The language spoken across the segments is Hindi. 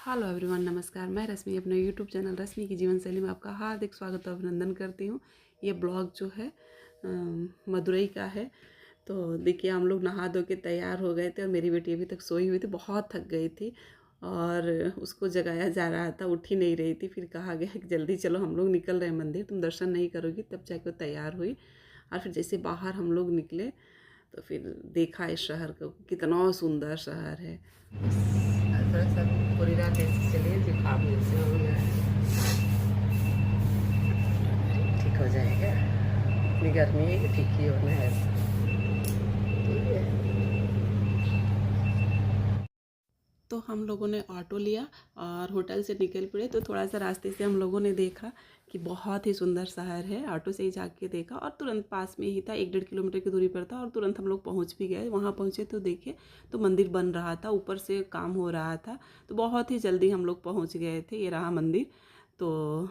हेलो एवरीवन, नमस्कार। मैं रश्मि अपने यूट्यूब चैनल रश्मि की जीवन शैली में आपका हार्दिक स्वागत और अभिनंदन करती हूँ। ये ब्लॉग जो है मदुरई का है। तो देखिए, हम लोग नहा धो के तैयार हो गए थे और मेरी बेटी अभी तक सोई हुई थी, बहुत थक गई थी और उसको जगाया जा रहा था, उठ ही नहीं रही थी। फिर कहा गया कि जल्दी चलो, हम लोग निकल रहे हैं मंदिर, तुम दर्शन नहीं करोगी। तब जाके वो तैयार हुई और फिर जैसे बाहर हम लोग निकले तो फिर देखा इस शहर को, कितना सुंदर शहर है। थोड़ा सा पूरी रात ऐसे चलिए, जुकाम जैसे हो गया है, ठीक हो जाएगा। इतनी गर्मी है कि ठीक ही होना है। ठीक है, तो हम लोगों ने ऑटो लिया और होटल से निकल पड़े। तो थोड़ा सा रास्ते से हम लोगों ने देखा कि बहुत ही सुंदर शहर है। ऑटो से ही जाके देखा और तुरंत पास में ही था, 1-1.5 किलोमीटर की दूरी पर था और तुरंत हम लोग पहुंच भी गए। वहां पहुंचे तो देखे तो मंदिर बन रहा था, ऊपर से काम हो रहा था, तो बहुत ही जल्दी हम लोग पहुँच गए थे। ये रहा मंदिर। तो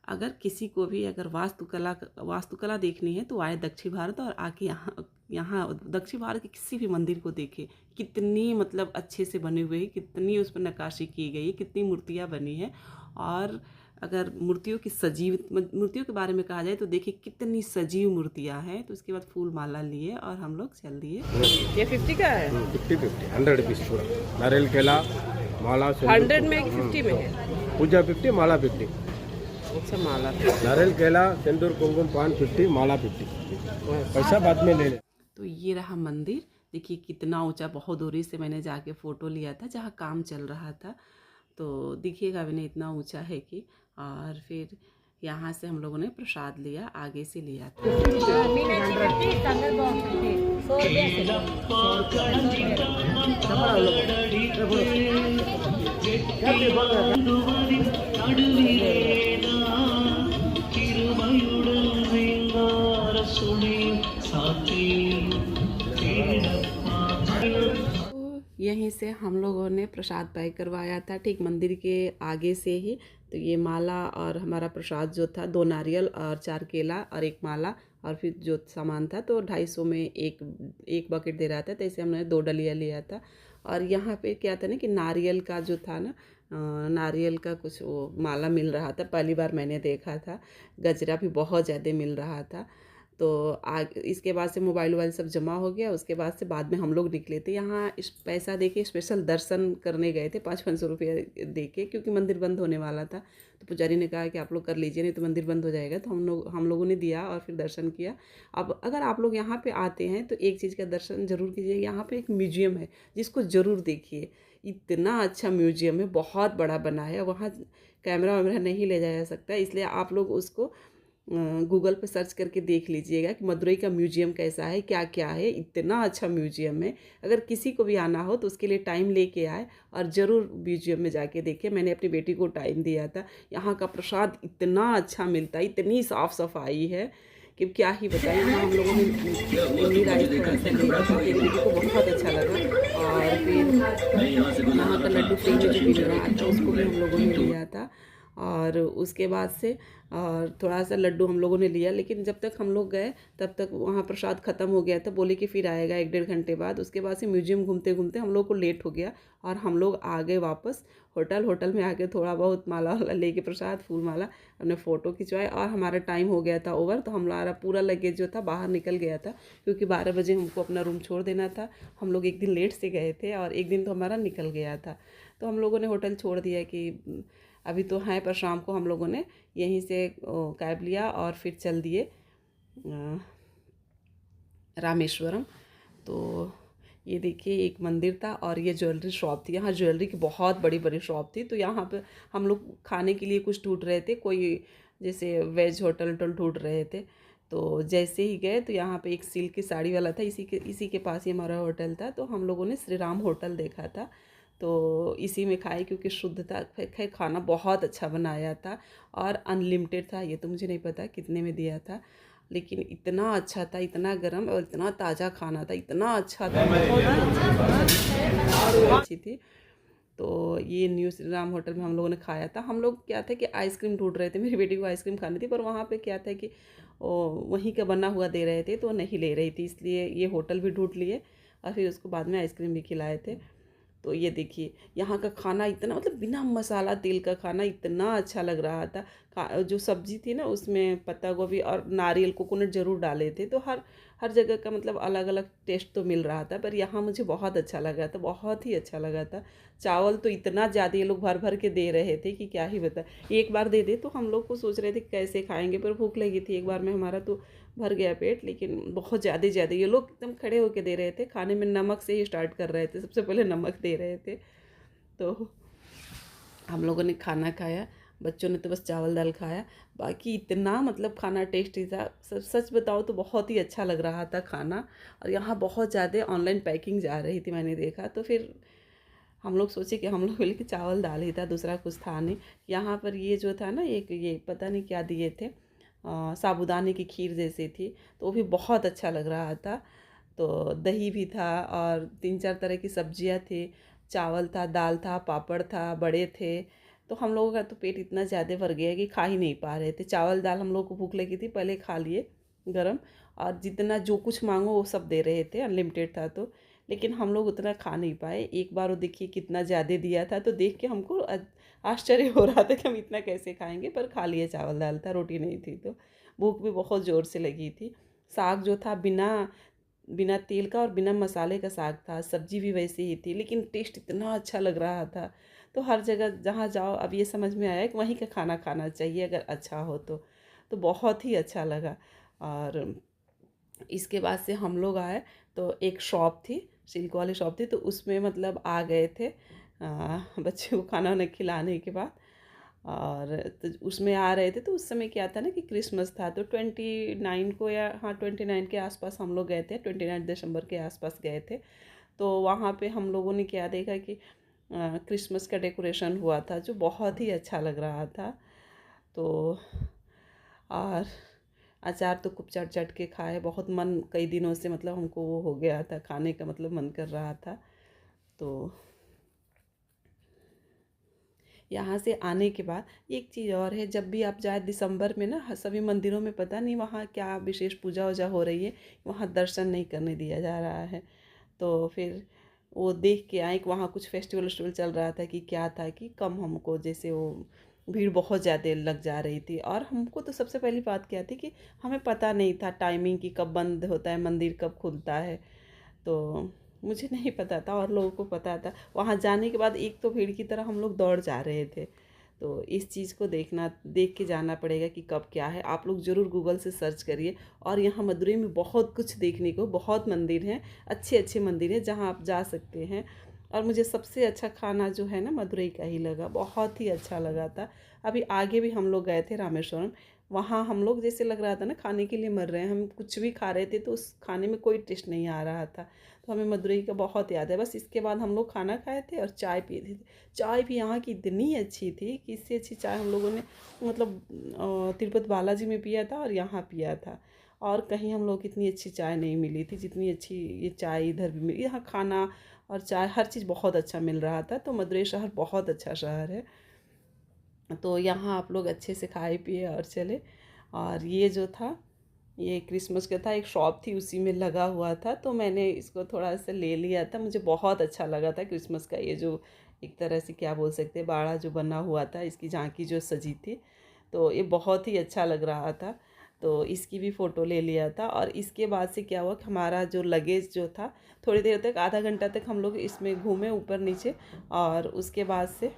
अगर किसी को भी अगर वास्तुकला देखनी है तो आए दक्षिण भारत और आके यहाँ यहाँ दक्षिण भारत के किसी भी मंदिर को देखे। कितनी मतलब अच्छे से बने हुए हैं, कितनी उस पर नक्काशी की गई है, कितनी मूर्तियाँ बनी हैं। और अगर मूर्तियों के बारे में कहा जाए तो देखिए कितनी सजीव मूर्तियाँ हैं। तो उसके बाद फूल माला लिए और हम लोग चल दिए। ये 50 का है, 50-50 100 पीस पूरा नारियल केला माला 100 में कि 50 में है? पूजा 50 माला 50 अच्छा, माला। नारियल केला सिंदूर कुमकुम पान 50 माला 50 पैसा बाद में ले ले। तो ये रहा मंदिर। देखिए कितना ऊंचा, बहुत दूरी से मैंने जाके फ़ोटो लिया था जहाँ काम चल रहा था। तो दिखिएगा भी नहीं, इतना ऊंचा है कि। और फिर यहाँ से हम लोगों ने प्रसाद लिया, आगे से लिया था। तो यहीं से हम लोगों ने प्रसाद पैक करवाया था, ठीक मंदिर के आगे से ही। तो ये माला और हमारा प्रसाद जो था, 2 नारियल और 4 केला और 1 माला, और फिर जो सामान था तो 250 में एक बकेट दे रहा था, तो ऐसे हमने 2 डलिया लिया था। और यहाँ पे क्या था ना कि नारियल का जो था ना, नारियल का कुछ वो माला मिल रहा था, पहली बार मैंने देखा था। गजरा भी बहुत ज़्यादा मिल रहा था। तो इसके बाद से मोबाइल वोबाइल सब जमा हो गया। उसके बाद में हम लोग निकले थे। यहाँ इस पैसा दे के स्पेशल दर्शन करने गए थे, 500-500 रुपये दे के, क्योंकि मंदिर बंद होने वाला था। तो पुजारी ने कहा कि आप लोग कर लीजिए, नहीं तो मंदिर बंद हो जाएगा। तो हम लोगों ने दिया और फिर दर्शन किया। अब अगर आप लोग यहाँ पे आते हैं तो एक चीज़ का दर्शन ज़रूर कीजिए। यहाँ पे एक म्यूजियम है जिसको ज़रूर देखिए। इतना अच्छा म्यूजियम है, बहुत बड़ा बना है। वहाँ कैमरा वैमरा नहीं ले जाया सकता, इसलिए आप लोग उसको गूगल पे सर्च करके देख लीजिएगा कि मदुरई का म्यूजियम कैसा है, क्या क्या है। इतना अच्छा म्यूजियम है। अगर किसी को भी आना हो तो उसके लिए टाइम लेके आए और ज़रूर म्यूजियम में जाके देखे। मैंने अपनी बेटी को टाइम दिया था। यहाँ का प्रसाद इतना अच्छा मिलता है, इतनी साफ़ सफाई है कि क्या ही बताएं। यहाँ हम लोगों ने इमली राइस थोड़ा सा लिया था, मेरी बेटी को बहुत अच्छा लगा। और फिर यहाँ का लड्डू फ्री में जो मिल रहा था उसको भी हम लोगों ने लिया था। और उसके बाद से और थोड़ा सा लड्डू हम लोगों ने लिया, लेकिन जब तक हम लोग गए तब तक वहाँ प्रसाद ख़त्म हो गया था। बोले कि फिर आएगा 1-1.5 घंटे बाद। उसके बाद से म्यूजियम घूमते घूमते हम लोग को लेट हो गया और हम लोग आ गए वापस होटल में आके थोड़ा बहुत माला वाला लेके, प्रसाद फूल माला, हमने फ़ोटो खिंचवाए और हमारा टाइम हो गया था ओवर। तो हमारा पूरा लगेज जो था बाहर निकल गया था, क्योंकि 12 बजे हमको अपना रूम छोड़ देना था। हम लोग एक दिन लेट से गए थे और एक दिन तो हमारा निकल गया था। तो हम लोगों ने होटल छोड़ दिया कि अभी तो हैं, पर शाम को हम लोगों ने यहीं से कैब लिया और फिर चल दिए रामेश्वरम। तो ये देखिए एक मंदिर था और ये ज्वेलरी शॉप थी। यहाँ ज्वेलरी की बहुत बड़ी बड़ी शॉप थी। तो यहाँ पे हम लोग खाने के लिए कुछ ढूंढ रहे थे, कोई जैसे वेज होटल ढूंढ रहे थे। तो जैसे ही गए तो यहाँ पे एक सिल्क की साड़ी वाला था, इसी के पास ही हमारा होटल था। तो हम लोगों ने श्री राम होटल देखा था, तो इसी में खाए, क्योंकि शुद्ध था। खैर खाना बहुत अच्छा बनाया था और अनलिमिटेड था। ये तो मुझे नहीं पता कितने में दिया था, लेकिन इतना अच्छा था, इतना गर्म और इतना ताज़ा खाना था, इतना अच्छा था, बहुत अच्छी थी। तो ये न्यू श्री राम होटल में हम लोगों ने खाया था। हम लोग क्या था कि आइसक्रीम ढूंढ रहे थे, मेरी बेटी को आइसक्रीम खानी थी, पर वहाँ पे क्या था कि वहीं का बना हुआ दे रहे थे तो नहीं ले रही थी, इसलिए ये होटल भी ढूंढ लिए और फिर उसको बाद में आइसक्रीम भी खिलाए थे। तो ये देखिए यहाँ का खाना इतना मतलब बिना मसाला तेल का खाना इतना अच्छा लग रहा था। जो सब्जी थी ना उसमें पत्ता गोभी और नारियल कोकोनट ज़रूर डाले थे, तो हर हर जगह का मतलब अलग अलग टेस्ट तो मिल रहा था, पर यहाँ मुझे बहुत अच्छा लगा था, बहुत ही अच्छा लगा था। चावल तो इतना ज़्यादा ये लोग भर भर के दे रहे थे कि क्या ही बता। एक बार दे दे तो हम लोग को सोच रहे थे कैसे खाएंगे, पर भूख लगी थी एक बार में, हमारा तो भर गया पेट। लेकिन बहुत ज़्यादा ज़्यादा ये लोग एकदम खड़े होके दे रहे थे, खाने में नमक से ही स्टार्ट कर रहे थे, सबसे पहले नमक दे रहे थे। तो हम लोगों ने खाना खाया, बच्चों ने तो बस चावल दाल खाया। बाकी इतना मतलब खाना टेस्टी था, सच बताओ तो बहुत ही अच्छा लग रहा था खाना। और यहाँ बहुत ज़्यादा ऑनलाइन पैकिंग जा रही थी, मैंने देखा, तो फिर हम लोग सोचे कि हम लोग बोले कि चावल दाल ही था, दूसरा कुछ था नहीं। यहाँ पर ये जो था ना, एक ये पता नहीं क्या दिए थे, साबूदाने की खीर जैसी थी, तो वो भी बहुत अच्छा लग रहा था। तो दही भी था और 3-4 तरह की सब्जियां थी, चावल था, दाल था, पापड़ था, बड़े थे। तो हम लोगों का तो पेट इतना ज़्यादा भर गया कि खा ही नहीं पा रहे थे। चावल दाल हम लोग को भूख लगी थी, पहले खा लिए गरम, और जितना जो कुछ मांगो वो सब दे रहे थे, अनलिमिटेड था तो। लेकिन हम लोग उतना खा नहीं पाए। एक बार वो देखिए कितना ज़्यादा दिया था, तो देख के हमको आश्चर्य हो रहा था कि हम इतना कैसे खाएंगे, पर खा लिए। चावल दाल था, रोटी नहीं थी, तो भूख भी बहुत ज़ोर से लगी थी। साग जो था बिना बिना तेल का और बिना मसाले का साग था, सब्जी भी वैसी ही थी, लेकिन टेस्ट इतना अच्छा लग रहा था। तो हर जगह जहाँ जाओ अब ये समझ में आया कि वहीं का खाना खाना चाहिए अगर अच्छा हो तो बहुत ही अच्छा लगा। और इसके बाद से हम लोग आए तो एक शॉप थी, सिल्क वाली शॉप थी, तो उसमें मतलब आ गए थे बच्चे को खाना वाना खिलाने के बाद। और तो उसमें आ रहे थे, तो उस समय क्या था ना कि क्रिसमस था, तो 29 को, या हाँ 29 के आसपास हम लोग गए थे, 29 दिसंबर के आसपास गए थे। तो वहाँ पे हम लोगों ने क्या देखा कि क्रिसमस का डेकोरेशन हुआ था, जो बहुत ही अच्छा लग रहा था। तो और अचार तो खूब चट चट के खाए, बहुत मन कई दिनों से मतलब हमको वो हो गया था, खाने का मतलब मन कर रहा था। तो यहाँ से आने के बाद एक चीज़ और है, जब भी आप जाए दिसंबर में ना, सभी मंदिरों में पता नहीं वहाँ क्या विशेष पूजा वूजा हो रही है, वहाँ दर्शन नहीं करने दिया जा रहा है। तो फिर वो देख के आए कि वहाँ कुछ फेस्टिवल वेस्टिवल चल रहा था कि क्या था, कि कम हमको जैसे वो भीड़ बहुत ज़्यादा लग जा रही थी। और हमको तो सबसे पहली बात क्या थी कि हमें पता नहीं था टाइमिंग की, कब बंद होता है मंदिर, कब खुलता है। तो मुझे नहीं पता था और लोगों को पता था। वहाँ जाने के बाद एक तो भीड़ की तरह हम लोग दौड़ जा रहे थे। तो इस चीज़ को देख के जाना पड़ेगा कि कब क्या है। आप लोग ज़रूर गूगल से सर्च करिए। और यहाँ मदुरई में बहुत कुछ देखने को, बहुत मंदिर हैं, अच्छे अच्छे मंदिर हैं जहाँ आप जा सकते हैं। और मुझे सबसे अच्छा खाना जो है ना मदुरई का ही लगा, बहुत ही अच्छा लगा था। अभी आगे भी हम लोग गए थे रामेश्वरम, वहाँ हम लोग जैसे लग रहा था ना खाने के लिए मर रहे हैं, हम कुछ भी खा रहे थे तो उस खाने में कोई टेस्ट नहीं आ रहा था। तो हमें मदुरई का बहुत याद है। बस इसके बाद हम लोग खाना खाए थे और चाय पिए थे। चाय भी यहाँ की इतनी अच्छी थी कि इससे अच्छी चाय हम लोगों ने मतलब तिरुपति बालाजी में पिया था और यहाँ पिया था। और कहीं हम लोग को इतनी अच्छी चाय नहीं मिली थी जितनी अच्छी ये चाय इधर भी मिली। यहाँ खाना और चाय हर चीज़ बहुत अच्छा मिल रहा था। तो मदुरई शहर बहुत अच्छा शहर है। तो यहाँ आप लोग अच्छे से खाए पिए और चले। और ये जो था, ये क्रिसमस का था, एक शॉप थी उसी में लगा हुआ था, तो मैंने इसको थोड़ा सा ले लिया था। मुझे बहुत अच्छा लगा था क्रिसमस का ये जो एक तरह से क्या बोल सकते हैं, बाड़ा जो बना हुआ था, इसकी झांकी जो सजी थी, तो ये बहुत ही अच्छा लग रहा था। तो इसकी भी फ़ोटो ले लिया था। और इसके बाद से क्या हुआ कि हमारा जो लगेज जो था, थोड़ी देर तक, आधा घंटा तक हम लोग इसमें घूमे ऊपर नीचे। और उसके बाद से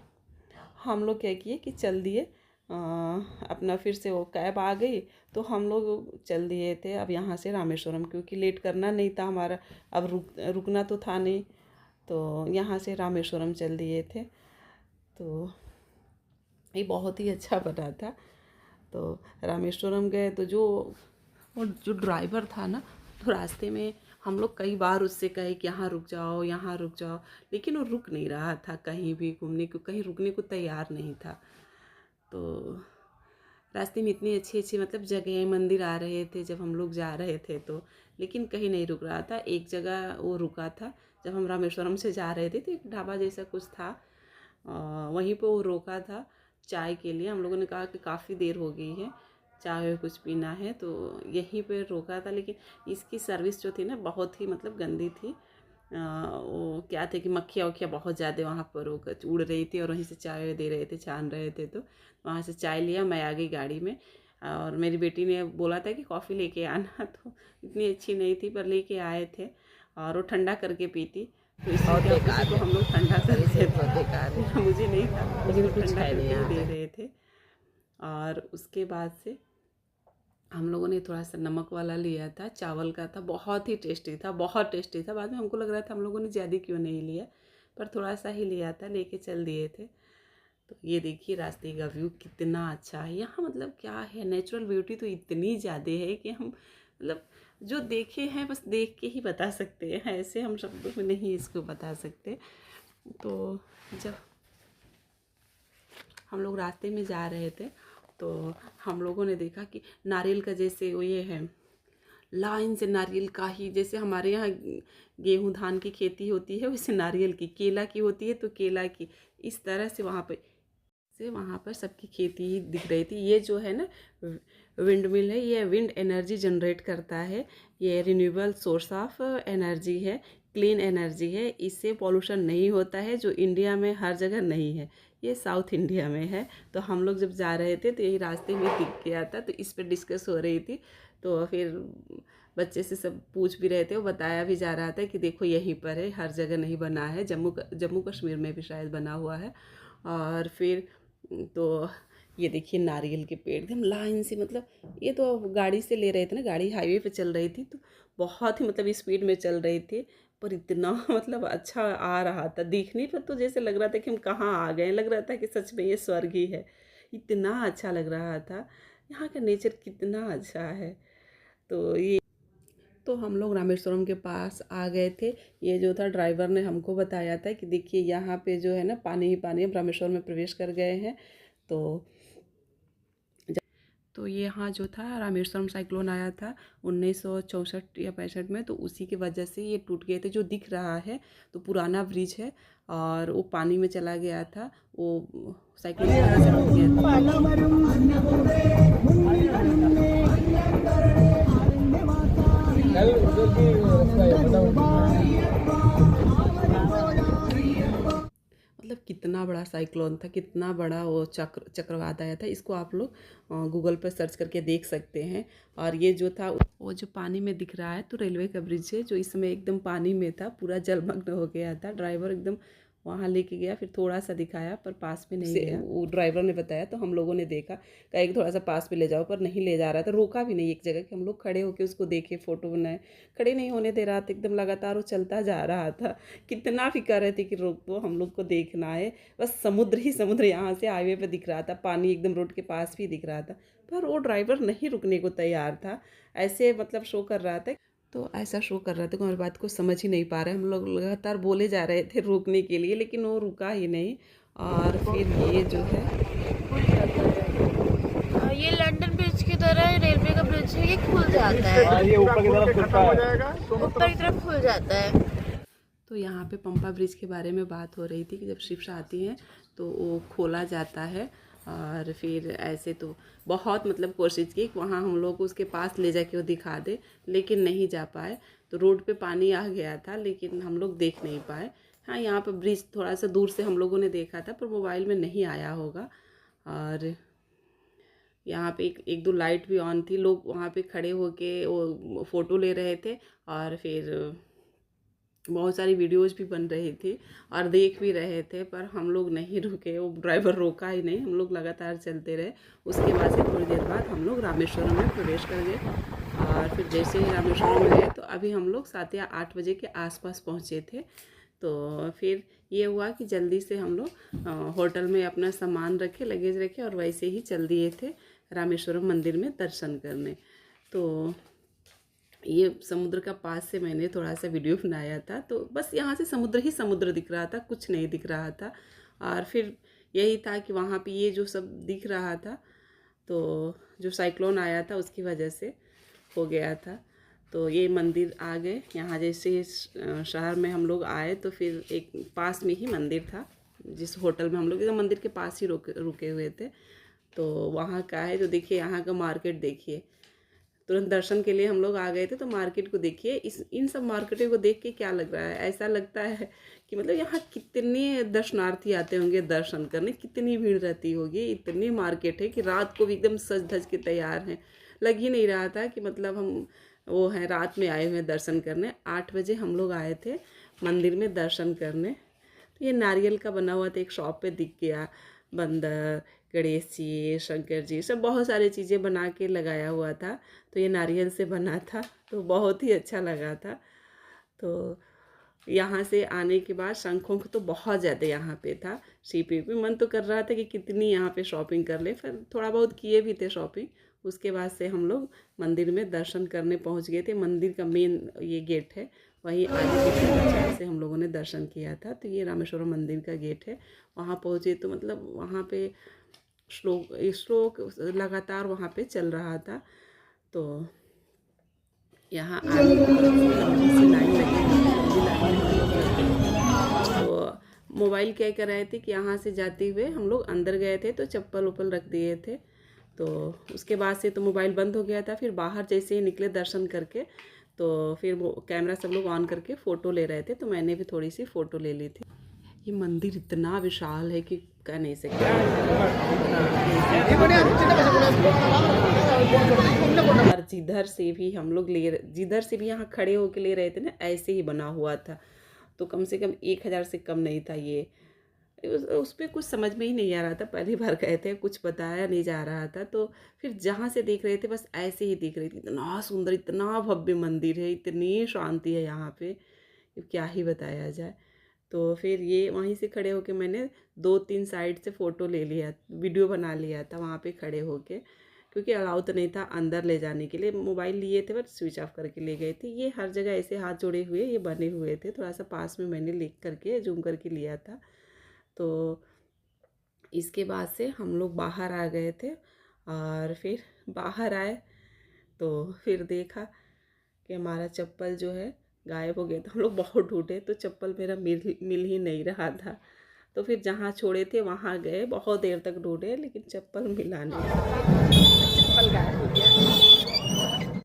हम लोग क्या किए कि चल दिए, अपना फिर से वो कैब आ गई, तो हम लोग चल दिए थे अब यहाँ से रामेश्वरम, क्योंकि लेट करना नहीं था हमारा, अब रुकना तो था नहीं। तो यहाँ से रामेश्वरम चल दिए थे। तो ये बहुत ही अच्छा बना था। तो रामेश्वरम गए तो जो ड्राइवर था ना, तो रास्ते में हम लोग कई बार उससे कहे कि यहाँ रुक जाओ, यहाँ रुक जाओ, लेकिन वो रुक नहीं रहा था कहीं भी घूमने को, कहीं रुकने को तैयार नहीं था। तो रास्ते में इतनी अच्छी अच्छी मतलब जगह मंदिर आ रहे थे जब हम लोग जा रहे थे, तो लेकिन कहीं नहीं रुक रहा था। एक जगह वो रुका था, जब हम रामेश्वरम से जा रहे थे तो एक ढाबा जैसा कुछ था, वहीं पे वो रोका था चाय के लिए। हम लोगों ने कहा कि काफ़ी देर हो गई है, चाय कुछ पीना है, तो यहीं पे रोका था। लेकिन इसकी सर्विस जो थी ना बहुत ही मतलब गंदी थी। वो क्या थे कि मक्खियाँ वक्खियाँ बहुत ज़्यादा वहाँ पर वो उड़ रही थी और वहीं से चाय दे रहे थे, छान रहे थे। तो वहाँ से चाय लिया, मैं आ गई गाड़ी में और मेरी बेटी ने बोला था कि कॉफ़ी लेके आना तो इतनी अच्छी नहीं थी पर लेके आए थे और वो ठंडा करके पीती। तो इसलिए क्या उसी को हम लोग ठंडा कर थे। मुझे नहीं था, उसको ठंडा करके ही दे रहे थे। और उसके बाद से हम लोगों ने थोड़ा सा नमक वाला लिया था, चावल का था, बहुत ही टेस्टी था, बहुत टेस्टी था। बाद में हमको लग रहा था हम लोगों ने ज़्यादा क्यों नहीं लिया, पर थोड़ा सा ही लिया था, लेके चल दिए थे। तो ये देखिए रास्ते का व्यू कितना अच्छा है यहाँ। मतलब क्या है, नेचुरल ब्यूटी तो इतनी ज़्यादा है कि हम मतलब जो देखे हैं बस देख के ही बता सकते हैं, ऐसे हम शब्दों में नहीं इसको बता सकते। तो जब हम लोग रास्ते में जा रहे थे तो हम लोगों ने देखा कि नारियल का जैसे वो ये है, लाइन से नारियल का ही, जैसे हमारे यहाँ गेहूँ धान की खेती होती है वैसे नारियल की, केला की होती है तो केला की, इस तरह से वहाँ पर सबकी खेती ही दिख रही थी। ये जो है ना विंड मिल है, ये विंड एनर्जी जनरेट करता है, ये रिन्यूएबल सोर्स ऑफ एनर्जी है, क्लीन एनर्जी है, इससे पॉल्यूशन नहीं होता है, जो इंडिया में हर जगह नहीं है, ये साउथ इंडिया में है। तो हम लोग जब जा रहे थे तो यही रास्ते में दिख गया था, तो इस पर डिस्कस हो रही थी। तो फिर बच्चे से सब पूछ भी रहे थे, वो बताया भी जा रहा था कि देखो यहीं पर है, हर जगह नहीं बना है, जम्मू कश्मीर में भी शायद बना हुआ है। और फिर तो ये देखिए नारियल के पेड़ एकदम लाइन से, मतलब ये तो गाड़ी से ले रहे थे ना, गाड़ी हाईवे पे चल रही थी तो बहुत ही मतलब स्पीड में चल रही थी, पर इतना मतलब अच्छा आ रहा था दिखने पर, तो जैसे लग रहा था कि हम कहाँ आ गए, लग रहा था कि सच में ये स्वर्ग ही है, इतना अच्छा लग रहा था। यहाँ का नेचर कितना अच्छा है। तो हम लोग रामेश्वरम के पास आ गए थे। ये जो था ड्राइवर ने हमको बताया था कि देखिए यहाँ पे जो है ना पानी ही पानी, हम रामेश्वरम में प्रवेश कर गए हैं। तो ये यहाँ जो था रामेश्वरम साइक्लोन आया था 1964 या 65 में, तो उसी की वजह से ये टूट गए थे। जो दिख रहा है तो पुराना ब्रिज है और वो पानी में चला गया था, वो साइक्लोन की वजह से टूट गया था। मतलब कितना बड़ा साइक्लोन था, कितना बड़ा वो चक्रवात आया था, इसको आप लोग गूगल पर सर्च करके देख सकते हैं। और ये जो था वो जो पानी में दिख रहा है तो रेलवे का ब्रिज है, जो इस समय एकदम पानी में था, पूरा जलमग्न हो गया था। ड्राइवर एकदम वहाँ लेके गया, फिर थोड़ा सा दिखाया पर पास में नहीं गया, वो ड्राइवर ने बताया। तो हम लोगों ने देखा, कहा कि थोड़ा सा पास में ले जाओ, पर नहीं ले जा रहा था, रोका भी नहीं एक जगह कि हम लोग खड़े होके उसको देखे, फ़ोटो बनाए, खड़े नहीं होने दे रहा था, एकदम लगातार वो चलता जा रहा था। कितना भी कर रहे थे कि रोक दो, हम लोग को देखना है, बस समुद्र ही समुद्र यहाँ से हाईवे पे दिख रहा था, पानी एकदम रोड के पास भी दिख रहा था, पर वो ड्राइवर नहीं रुकने को तैयार था। ऐसे मतलब शो कर रहा था, तो ऐसा शो कर रहा था कि हमारी बात को समझ ही नहीं पा रहे, हम लोग लगातार बोले जा रहे थे रोकने के लिए, लेकिन वो रुका ही नहीं। और फिर ये जो है ये लंदन ब्रिज की तरह रेलवे का ब्रिज है, ये खुल जाता है, ये ऊपर की तरफ खुलता है, ऊपर की तरफ खुल जाता है। तो यहाँ पे पंपा ब्रिज के बारे में बात हो रही थी कि जब शिप्स आती हैं तो वो खोला जाता है। और फिर ऐसे तो बहुत मतलब कोशिश की कि वहाँ हम लोग को उसके पास ले जाके वो दिखा दे, लेकिन नहीं जा पाए। तो रोड पे पानी आ गया था लेकिन हम लोग देख नहीं पाए। हाँ, यहाँ पर ब्रिज थोड़ा सा दूर से हम लोगों ने देखा था, पर मोबाइल में नहीं आया होगा। और यहाँ पे एक दो लाइट भी ऑन थी, लोग वहाँ पे खड़े होके वो फ़ोटो ले रहे थे, और फिर बहुत सारी वीडियोज़ भी बन रही थी और देख भी रहे थे, पर हम लोग नहीं रुके, वो ड्राइवर रोका ही नहीं, हम लोग लगातार चलते रहे। उसके बाद से थोड़ी देर बाद हम लोग रामेश्वरम में प्रवेश कर गए। और फिर जैसे ही रामेश्वरम में गए तो अभी हम लोग 7 या 8 बजे के आसपास पहुँचे थे। तो फिर ये हुआ कि जल्दी से हम लोग होटल में अपना सामान रखे, लगेज रखे, और वैसे ही चल दिए थे रामेश्वरम मंदिर में दर्शन करने। तो ये समुद्र का पास से मैंने थोड़ा सा वीडियो बनाया था, तो बस यहाँ से समुद्र ही समुद्र दिख रहा था, कुछ नहीं दिख रहा था। और फिर यही था कि वहाँ पे ये जो सब दिख रहा था, तो जो साइक्लोन आया था उसकी वजह से हो गया था। तो ये मंदिर आ गए यहाँ, जैसे शहर में हम लोग आए तो फिर एक पास में ही मंदिर था, जिस होटल में हम लोग एकदम मंदिर के पास ही रुके हुए थे। तो वहाँ का है, तो देखिए यहाँ का मार्केट देखिए, तुरंत दर्शन के लिए हम लोग आ गए थे। तो मार्केट को देखिए, इन सब मार्केटों को देख के क्या लग रहा है, ऐसा लगता है कि मतलब यहाँ कितने दर्शनार्थी आते होंगे दर्शन करने, कितनी भीड़ रहती होगी। इतनी मार्केट है कि रात को भी एकदम सज धज के तैयार हैं। लग ही नहीं रहा था कि मतलब हम वो हैं रात में आए हुए हैं दर्शन करने। 8 बजे हम लोग आए थे मंदिर में दर्शन करने। तो ये नारियल का बना हुआ था, एक शॉप पे दिख गया। बंदर, गणेश जी, शंकर जी, सब बहुत सारी चीज़ें बना के लगाया हुआ था। तो ये नारियल से बना था, तो बहुत ही अच्छा लगा था। तो यहाँ से आने के बाद शंखों को तो बहुत ज़्यादा यहाँ पे था। सीपी भी मन तो कर रहा था कि कितनी यहाँ पे शॉपिंग कर ले, फिर थोड़ा बहुत किए भी थे शॉपिंग। उसके बाद से हम लोग मंदिर में दर्शन करने पहुँच गए थे। मंदिर का मेन ये गेट है, वहीं आगे की तरफ से हम लोगों ने दर्शन किया था। तो ये रामेश्वरम मंदिर का गेट है। वहाँ पहुँचे तो मतलब वहाँ पे श्लोक लगातार वहाँ पे चल रहा था। तो यहाँ आगे की तरफ से लंबी सी लाइन लगी हुई थी, लंबी लाइन में हम लोग लगे थे। तो मोबाइल क्या कर रहे थे कि यहाँ से जाते हुए हम लोग अंदर गए थे तो चप्पल उप्पल रख दिए थे। तो उसके बाद से तो मोबाइल बंद हो गया था। फिर बाहर जैसे ही निकले दर्शन करके, तो फिर वो कैमरा सब लोग ऑन करके फ़ोटो ले रहे थे, तो मैंने भी थोड़ी सी फ़ोटो ले ली थी। ये मंदिर इतना विशाल है कि कह नहीं सकते। और जिधर से भी यहाँ खड़े होके ले रहे थे ना, ऐसे ही बना हुआ था। तो कम से कम 1000 से कम नहीं था ये। उस पे कुछ समझ में ही नहीं आ रहा था, पहली बार गए थे, कुछ बताया नहीं जा रहा था। तो फिर जहाँ से देख रहे थे बस ऐसे ही दिख रही थी। इतना सुंदर, इतना भव्य मंदिर है, इतनी शांति है यहाँ पे, क्या ही बताया जाए। तो फिर ये वहीं से खड़े होके मैंने 2-3 साइड से फ़ोटो ले लिया, वीडियो बना लिया था वहाँ पे खड़े होके, क्योंकि अलाउ तो नहीं था अंदर ले जाने के लिए। मोबाइल लिए थे बट स्विच ऑफ करके ले गए थे। ये हर जगह ऐसे हाथ जोड़े हुए ये बने हुए थे, थोड़ा सा पास में मैंने लिख करके जूम करके लिया था। तो इसके बाद से हम लोग बाहर आ गए थे। और फिर बाहर आए तो फिर देखा कि हमारा चप्पल जो है गायब हो गया था। हम लोग बहुत ढूंढे तो चप्पल मेरा मिल ही नहीं रहा था। तो फिर जहाँ छोड़े थे वहाँ गए, बहुत देर तक ढूंढे लेकिन चप्पल मिला नहीं, चप्पल गायब हो गया।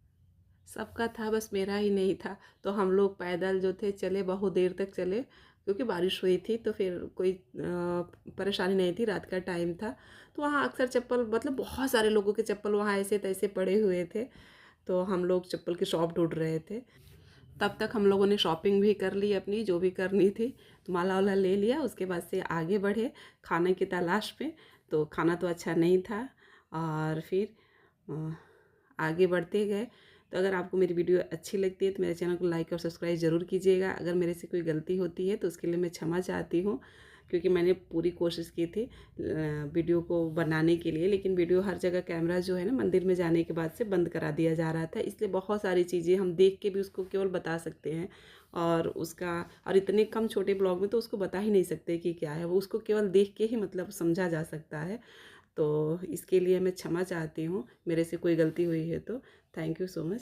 सबका था, बस मेरा ही नहीं था। तो हम लोग पैदल जो थे चले, बहुत देर तक चले, क्योंकि बारिश हुई थी तो फिर कोई परेशानी नहीं थी, रात का टाइम था। तो वहाँ अक्सर चप्पल मतलब बहुत सारे लोगों के चप्पल वहाँ ऐसे तैसे पड़े हुए थे। तो हम लोग चप्पल की शॉप ढूंढ रहे थे। तब तक हम लोगों ने शॉपिंग भी कर ली अपनी, जो भी करनी थी, तो माला वाला ले लिया। उसके बाद से आगे बढ़े खाने की तलाश में। तो खाना तो अच्छा नहीं था। और फिर आगे बढ़ते गए। तो अगर आपको मेरी वीडियो अच्छी लगती है तो मेरे चैनल को लाइक और सब्सक्राइब ज़रूर कीजिएगा। अगर मेरे से कोई गलती होती है तो उसके लिए मैं क्षमा चाहती हूँ, क्योंकि मैंने पूरी कोशिश की थी वीडियो को बनाने के लिए, लेकिन वीडियो हर जगह कैमरा जो है ना मंदिर में जाने के बाद से बंद करा दिया जा रहा था। इसलिए बहुत सारी चीज़ें हम देख के भी उसको केवल बता सकते हैं, और इतने कम छोटे ब्लॉग में तो उसको बता ही नहीं सकते कि क्या है। वो उसको केवल देख के ही मतलब समझा जा सकता है। तो इसके लिए मैं क्षमा चाहती हूँ, मेरे से कोई गलती हुई है तो। Thank you so much.